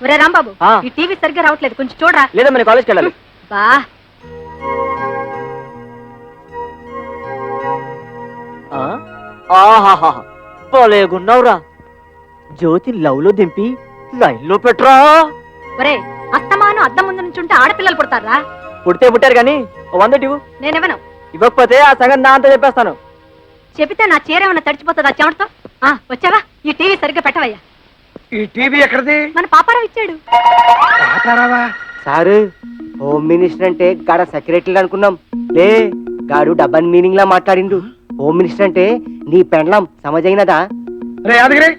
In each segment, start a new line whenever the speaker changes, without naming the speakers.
ఒరే రాంబాబు, ఈ టీవీ సరిగ్గా రావట్లేదు, కొంచెం చూడరా.
లేదా మన కాలేజ్కి వెళ్ళాలి.
బా
ఆహాహా పోలేగున్నావురా. జ్యోతి లవ్ లో దింపి లైన్ లో పెట్టరా.
ఒరే, అస్తమాను అద్దం ముందు నుంచి ఉంటే ఆడపిల్లలు పుడతారా?
పుడితే పుట్టారు గాని 100 ఇవ్వు.
నేనెవను?
ఇవ్వకపోతే ఆ సగం నా అంతా చెప్పేస్తాను.
చెబితే నా చీర ఏమన్నా తడిచిపోతుందా చెమటతో? వచ్చావా? ఈ టీవీ సరిగ్గా పెట్టవయ్యా.
ఈ టీవీ ఎక్కడది?
మన పాపారావు ఇచ్చాడు.
సారు, హోమ్ మినిస్టర్ అంటే గాడ సెక్రటరీ అనుకున్నాం. లే, గాడు డబల్ మీనింగ్ లా మాట్లాడిండు. హోమ్ మినిస్టర్ అంటే నీ పెండ్లం సమజైనదా?
రే యాదగిరి,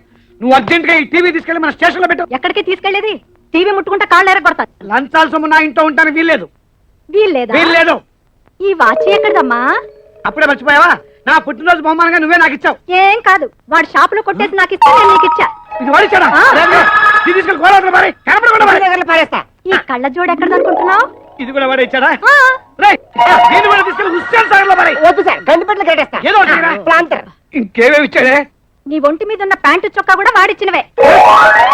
నువ్వు అర్జెంట్ గా ఈ టీవీ తీసుకెళ్లి మన స్టేషన్ లో పెట్టు.
ఎక్కడికి తీసుకెళ్లేది? టీవీ ముట్టుకుంటే కాళ్ళు ఎరగొడతారు.
లంచాల సొమ్ము నా ఇంట్లో ఉంటానికి వీల్లేదు. వీల్లేదు.
ఈ వాచి ఎక్కడదమ్మా?
అప్పుడే మర్చిపోయావా? నా పుట్టినరోజు బహుమానంగా నువ్వే నాకు ఇచ్చావు.
ఏం కాదు, వాడు షాప్ లో కొట్టేసి నాకు ఇస్తే నేను నీకు ఇచ్చా.
ఇది వాడిచ్చాడా? తీసుకెళ్ళి గోడవతల పారేయ్, కనపడకుండా పారేయ్.
ఈ కళ్ళ జోడు ఎక్కడదనుకుంటున్నావు?
ఇది కూడా వాడే ఇచ్చాడా? దీన్ని కూడా తీసుకెళ్ళి హుస్సేన్ సాగర్ లో పారేయ్.
వద్దు సార్, గండిపెట్లు కట్టేస్తా.
ఏదో ఒకటి ఇరా.
ప్లాంటర్.
ఇంకేమేమి ఇచ్చాడే?
నీ ఒంటి మీద ఉన్న ప్యాంటు చొక్కా కూడా వాడిచ్చినవే.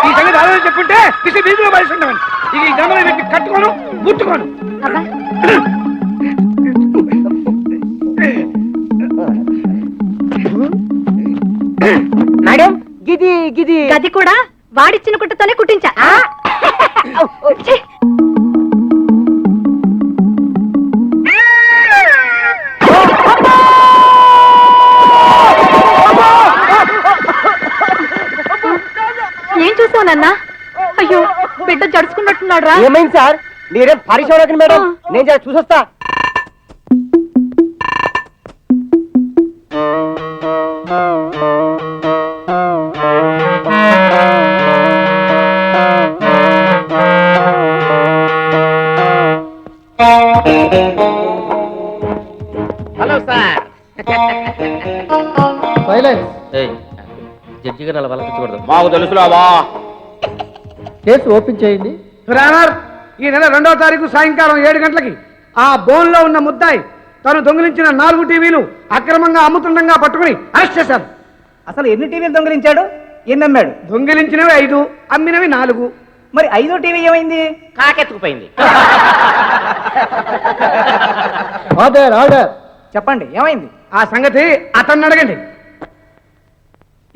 ఈ సంగతి ఆలోచన చెప్పుంటే పిసి వీధిలో పారేస్తుండమని. ఇక ఈ గమనం పెట్టి కట్టుకోను, ముట్టుకోను.
అబ్బా,
మేడం, గిది గిది
గది కూడా వాడిచ్చిన కుట్టతోనే కుట్టించా. ఛీ! ఏం చూసావు నాన్న? అయ్యో, బిడ్డ జడుచుకున్నట్టున్నాడు రా.
ఏమైంది సార్? మీరేం పరిశోధన మేడం, నేను జర చూసొస్తా.
Hello sir.
జడ్జి గారు అలా వలకించకూడదు.
మాకు తెలుసులావా.
కేసు ఓపెన్ చేయండి.
ఈ నెల 2వ తారీఖు సాయంకాలం 7 గంటలకి ఆ బోన్ లో ఉన్న ముద్దాయి తను దొంగిలించిన 4 టీవీలు అక్రమంగా అమ్ముతుండగా పట్టుకుని అరెస్ట్ చేశారు.
అసలు ఎన్ని టీవీలు దొంగిలించాడు? ఎన్ని అమ్మాడు?
దొంగిలించినవి 5, అమ్మినవి 4.
మరి 5వ టీవీ ఏమైంది?
కాకెత్తుకుపోయింది.
Order order. చెప్పండి, ఏమైంది?
ఆ సంగతి అతన్ని అడగండి.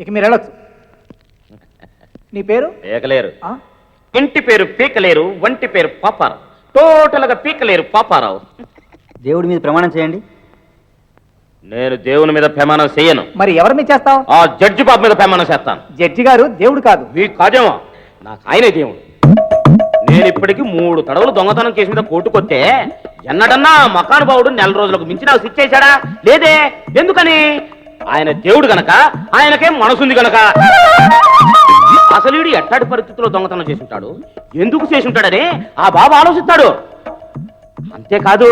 ఇక మీరు వెళ్ళొచ్చు. నీ పేరు?
పీకలేరు. ఇంటి పేరు పీకలేరు, వంటి పేరు పాపారావు. టోటల్ గా పీకలేరు పాపారావు.
దేవుడి మీద ప్రమాణం చేయండి.
నేను దేవుని మీద ప్రమాణం చేయను.
మరి ఎవరి మీద చేస్తావు?
ఆ జడ్జి బాబు మీద ప్రమాణం చేస్తాను.
జడ్జి గారు దేవుడు కాదు.
మీకు కాదేమో, నాకు ఆయనే దేవుడు. నేను ఇప్పటికి 3 తడవలు దొంగతనం కేసు మీద కోర్టుకొస్తే ఎన్నడన్నా మకానుభావుడు 4 రోజులకు మించి నాకు శిక్ష చేశాడా? లేదే. ఎందుకని? ఆయన దేవుడు గనక, ఆయనకేం మనసుంది గనక. అసలు వీడు ఎట్టాటి పరిస్థితుల్లో దొంగతనం చేసి ఉంటాడు, ఎందుకు చేసి ఉంటాడని ఆ బాబు ఆలోచిస్తాడు. అంతేకాదు,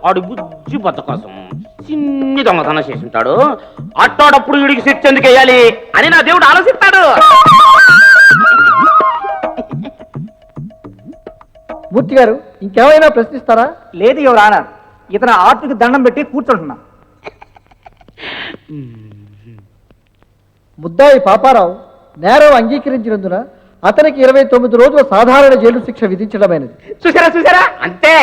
వాడు బుజ్జి బద్ద కోసం చిన్ని దొంగతనం చేసి ఉంటాడు. అట్టాడప్పుడు వీడికి శిక్ష ఎందుకు వేయాలి అని నా దేవుడు ఆలోచిస్తాడు.
మూర్తి గారు, ఇంకేమైనా ప్రశ్నిస్తారా? లేదు ఎవరు ఆనర్, ఇతను ఆర్ట్కి దండం పెట్టి కూర్చుంటున్నా. ముద్దాయి పాపారావు నేరం అంగీకరించినందున అతనికి 29 రోజుల సాధారణ జైలు శిక్ష విధించడమైనది.
చూసారా అంతే.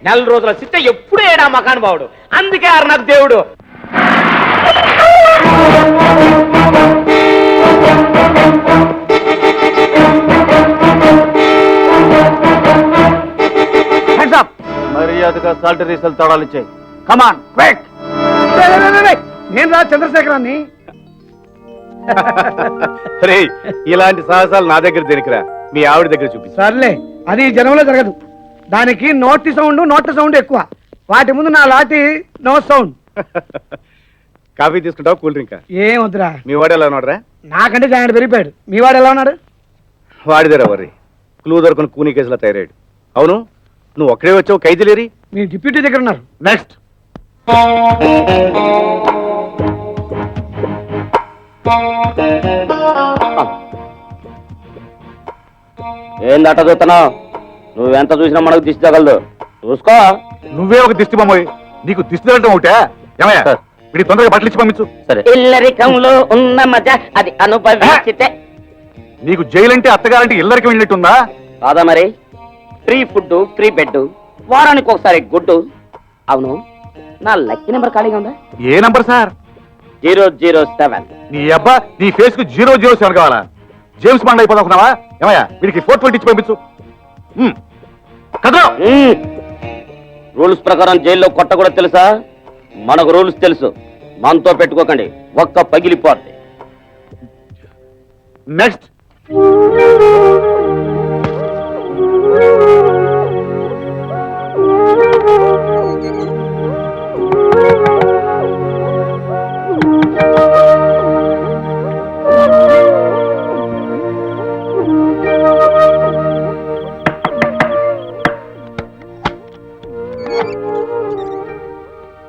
4 రోజుల శిక్ష ఎప్పుడు ఏడా మకానుభావుడు. అందుకే ఆరు నాకు దేవుడు.
మర్యాదగా సాల్టరీసలు తాళాలు ఇచ్చాయి.
Come on quick. నేను రా చంద్రశేఖరాన్ని.
ఇలాంటి సాహసాలు నా దగ్గర దేనికిరా, మీ ఆవిడ దగ్గర చూపి.
సర్లే, అది జనంలో జరగదు. దానికి నోటి సౌండ్ ఎక్కువ. వాటి ముందు నా లాటి నో సౌండ్.
కాఫీ తీసుకుంటావు, కూల్ డ్రింక్?
ఏం వద్దురా.
మీ వాడు ఎలా ఉన్నాడు రా?
నాకంటే జాగ్రత్త పెరిగిపోయాడు. మీ వాడు ఎలా ఉన్నాడు?
వాడిదేరా వర్రి, క్లూ దొరకని కూనీ కేసులో తయారాడు. అవును, నువ్వు ఒక్కడే వచ్చావు, ఖైదీలేరి?
మీ డిప్యూటీ దగ్గర ఉన్నారు.
నెక్స్ట్.
ఏందట చూస్తున్నావు? నువ్వెంత చూసినా మనకు దిష్టి తగలదు. చూసుకో.
నువ్వే ఒక దిష్టి బొమ్మ, నీకు దిష్టి తగలటం ఒకటే. ఏమయ్యా, వీడి తొందరగా బట్టలు ఇచ్చి పంపించు.
సరే. ఇల్లరికంలో ఉన్న మజ అది అనుభవించితే.
నీకు జైలంటే అత్తగారంటే ఇల్లరికి వెళ్ళినట్టుందా?
కాదా మరి ఫ్రీ ఫుడ్ ఫ్రీ బెడ్ వారానికి ఒకసారి గుడ్డు. అవును, నా లక్కీ నెంబర్ ఖాళీగా ఉందా?
ఏ నంబర్ సార్?
007.
నీ అబ్బా, నీ ఫేస్ కు 007 కావాలా? జేమ్స్ బాండ్ అయిపోదాం అనుకున్నావా? ఏమయ్యా, వీడికి 420 ఇచ్చి పంపించు. కదరా.
రూల్స్ ప్రకారం జైల్లో కొట్ట కూడా తెలుసా? మనకు రూల్స్ తెలుసు. మనతో పెట్టుకోకండి, ఒక్క పగిలిపోద్ది.
నెక్స్ట్.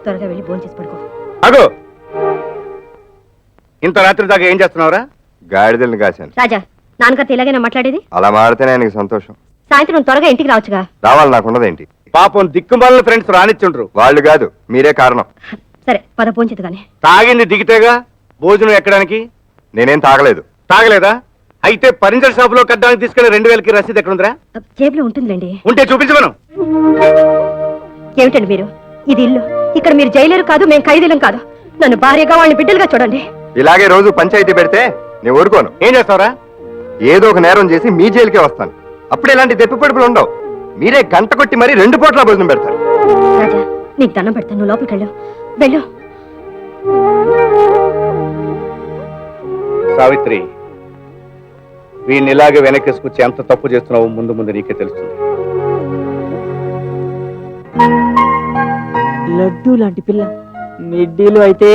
త్వరగా వెళ్ళి భోజనం చేసి పడుకో.
అగో, ఇంత రాత్రి దాకా ఏం చేస్తున్నావురా?
గాడిదల్ని కాశాను.
రాజా, నాన్నగారితో ఇలాగైనా మాట్లాడేది?
అలా మాడితేనే ఆయనకి సంతోషం.
సాయంత్రం త్వరగా ఇంటికి రావచ్చుగా.
రావాలి, నాకున్నదేంటి?
పాపం దిక్కుమాలిన ఫ్రెండ్స్ రానిచ్చుండ్రు.
వాళ్ళు కాదు, మీరే కారణం.
సరే పద భోంచేది కానీ.
తాగింది దిగితేగా భోజనం ఎక్కడానికి.
నేనేం తాగలేదు.
తాగలేదా? అయితే ఫర్నిచర్ షాప్ లో కట్టడానికి తీసుకెళ్లి 2000కి రసీదు ఎక్కడుందిరా?
జేబులో ఉంటుందిలేండి.
ఉంటే చూపించమను.
ఏమిటండి మీరు? ఇది ఇల్లు. ఇక్కడ మీరు జైలేరు కాదు, మేము ఖైదీలం కాదు. నన్ను భార్యగా వాళ్ళని బిడ్డలుగా చూడండి.
ఇలాగే రోజు పంచాయతీ పెడితే నేను ఊరుకోను.
ఏం చేస్తావురా?
ఏదో ఒక నేరం చేసి మీ జైలుకే వస్తాను. అప్పుడు ఇలాంటి దెప్పి పడుపులు ఉండవు. మీరే గంట కొట్టి మరీ 2 పూట్ల భోజనం పెడతారు.
రాజా, నీకు దండం పెడతాను, నువ్వు లోపలికి వెళ్ళు. వెళ్ళు.
సావిత్రి, వీడిని ఇలాగే వెనకేసుకొచ్చి ఎంత తప్పు చేస్తున్నావు ముందు ముందు నీకే తెలుస్తుంది.
లడ్డు లాంటి పిల్ల మిడ్డీలు అయితే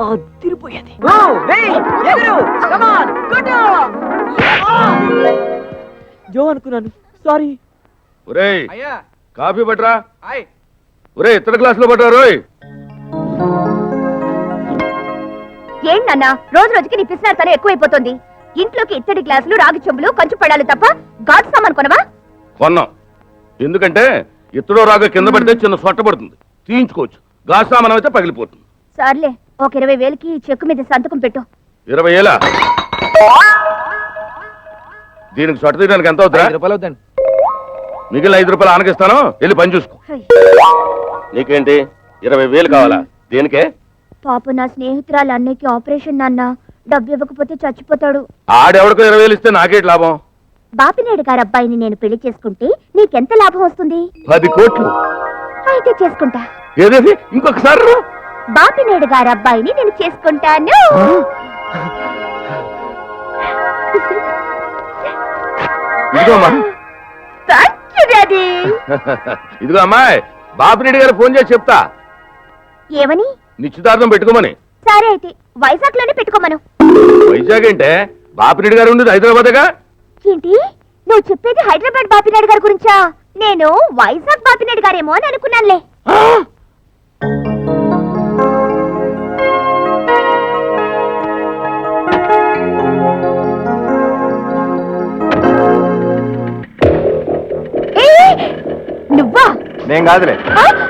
అదిరిపోయేది. జో అనుకున్నాను, సారీ.
ఒరేయ్, కాఫీ పట్టరా. ఒరే, ఇతర గ్లాసులో పట్టరా రోయ్.
ఏంటన్నా రోజు రోజుకి నీ పిసినారితనం ఎక్కువైపోతుంది. ఇంట్లోకి ఇత్తడి గ్లాసులు, రాగి చెంబులు, కంచు పడాలి తప్ప గాజు సామాన్ కొనవా?
కొన్నాం. ఎందుకంటే ఇత్తడో రాగా కింద పడితే చిన్న సొట్ట పడుతుంది, తీయించుకోవచ్చు. గాజు సామాన్ అయితే పగిలిపోతుంది.
సర్లే, ఒక 20,000కి చెక్కు మీద సంతకం పెట్టు.
20,000? దీనికి సొట్ట తీయడానికి ఎంత అవుతుందా?
రూపాయలు.
మిగిలిన 5 రూపాయలు ఆనకిస్తాను, వెళ్ళి పని చూసుకో. నీకేంటి 20,000 కావాలా? దేనికే?
పాప నా స్నేహితురాలు అన్నయ్యకి ఆపరేషన్ నాన్న, డబ్బు ఇవ్వకపోతే చచ్చిపోతాడు.
ఆడెవడికో 20,000 ఇస్తే నాకేటి లాభం?
బాపినేడు గారి అబ్బాయిని నేను పెళ్లి చేసుకుంటే నీకెంత లాభం వస్తుంది?
10 కోట్లు.
అయితే చేసుకుంటా.
ఏదేది? ఇంకొకసారి రా.
బాపినేడు గారి అబ్బాయిని నేను చేసుకుంటాను.
ఇదిగో అమ్మా. ఇదిగో అమ్మాయి, బాపిరెడ్డి గారు ఫోన్ చేసి చెప్తా
ఏమని?
నిశ్చితార్థం పెట్టుకోమని.
సరే అయితే వైజాగ్ లోనే పెట్టుకోమను.
వైజాగ్ అంటే బాపిరెడ్డి గారు ఉండేది హైదరాబాదేగా.
ఏంటి నువ్వు చెప్పేది? హైదరాబాద్ బాపినాయుడు గారి గురించా? నేను వైజాగ్ బాపినాయుడు గారేమో అని అనుకున్నానులే. నువ్వా?
నేను కాదులే.
ఆగు!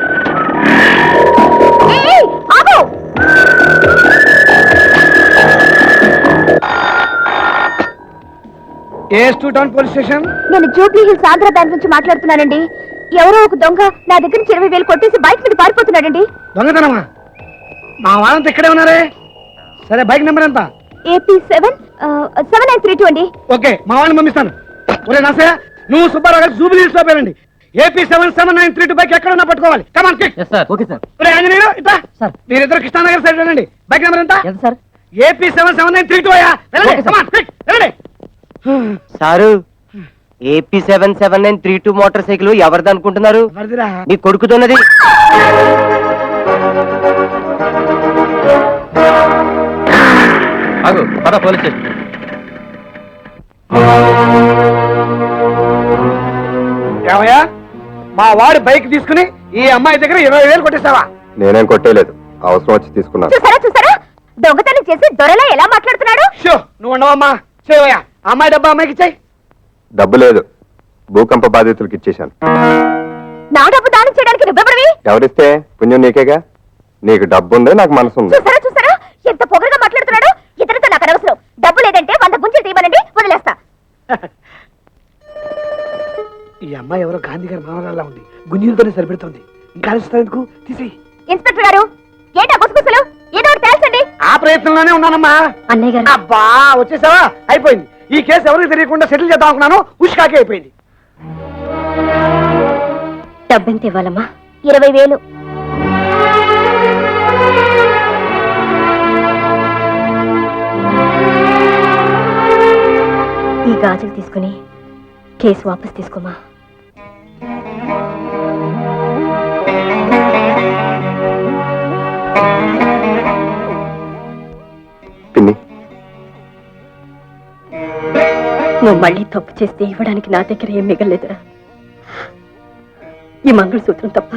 Town police station.
నేను జూబ్లీ హిల్స్ ఆంధ్ర బ్యాంక్ నుంచి మాట్లాడుతున్నానండి. ఎవరో ఒక దొంగ నా దగ్గర నుంచి 20,000 కొట్టేసి బైక్ మీద పారిపోతున్నాడండి.
దొంగతనమా? మా వాళ్ళంతా ఇక్కడే ఉన్నారే. సరే, బైక్ నెంబర్ ఎంత?
AP 7932 అండి.
ఓకే, మా వాళ్ళని పంపిస్తాను. ఒరే నాసయ్య, నువ్వు సుబ్బారావు గారు జూబ్లీ హిల్స్ లో పేరండి. AP 7792 బైక్ ఎక్కడ ఉన్నా పట్టుకోవాలి. Come on quick.
Okay sir.
ఒరే ఆంజనేయులు, ఇట్లా మీరిద్దరు కృష్ణానగర్ సైడ్ వెళ్ళండి. బైక్ నెంబర్ ఎంత?
సార్?
AP 7792 అయ్యా. వెళ్ళండి, కమాన్ క్విక్, వెళ్ళండి.
సారు, AP 7792 మోటార్ సైకిల్ ఎవరిది అనుకుంటున్నారు?
ఎవరిదిరా?
నీ కొడుకుతున్నది.
Police station.
ఏమయ్యా, మా వాడి బైక్ తీసుకుని ఈ అమ్మాయి దగ్గర 20,000 కొట్టేస్తావా?
నేనేం కొట్టేయలేదు, అవసరం వచ్చి తీసుకున్నాను.
చూసారా దొంగతనం చేసి దొరలా ఎలా మాట్లాడుతున్నాడు?
షో, నువ్వు ఉండవమ్మా. చేయవయ్యా, అమ్మాయి డబ్బా అమ్మాయికి ఇచ్చాయి.
డబ్బు లేదు, భూకంప బాధితులకు ఇచ్చేశాను.
నా డబ్బు దానం చేయడానికి నువ్వెవడివి?
ఎవరిస్తే పుణ్యం నీకేగా. నీకు డబ్బు ఉంది, నాకు మనసు ఉంది.
చూసారా ఎంత పొగరుగా మాట్లాడుతున్నాడు. ఇతరుతో నాకు అనవసరం. డబ్బు లేదంటే 100 గుంజలు తీయమనండి, వదిలేస్తా.
ఈ అమ్మాయి ఎవరో గాంధీ గారి మనవరాల్లా ఉంది. గుంజీలతోనే సరిపెడుతుంది. ఇంకా ఆలోచిస్తావు ఎందుకు? తీసేయి.
ఇన్స్పెక్టర్ గారు ఏంటా గుసగుసలు? ఏదో ఒకటి తేల్చండి.
ఆ ప్రయత్నంలోనే ఉన్నానమ్మా.
అన్నయ్య గారు
అబ్బా వచ్చేసావా? అయిపోయింది. ఈ కేసు ఎవరికి తెలియకుండా సెటిల్ చేద్దాం అనుకున్నాను. ఉష్కాకి అయిపోయింది.
డబ్బెంత ఇవ్వాలమ్మా? 20,000. ఈ గాజులు తీసుకుని కేసు వాపస్ తీసుకోమా.
పిన్ని
నువ్వు మళ్ళీ తప్పు చేస్తే ఇవ్వడానికి నా దగ్గర ఏం మిగలలేదురా. ఈ మంగళసూత్రం తప్ప.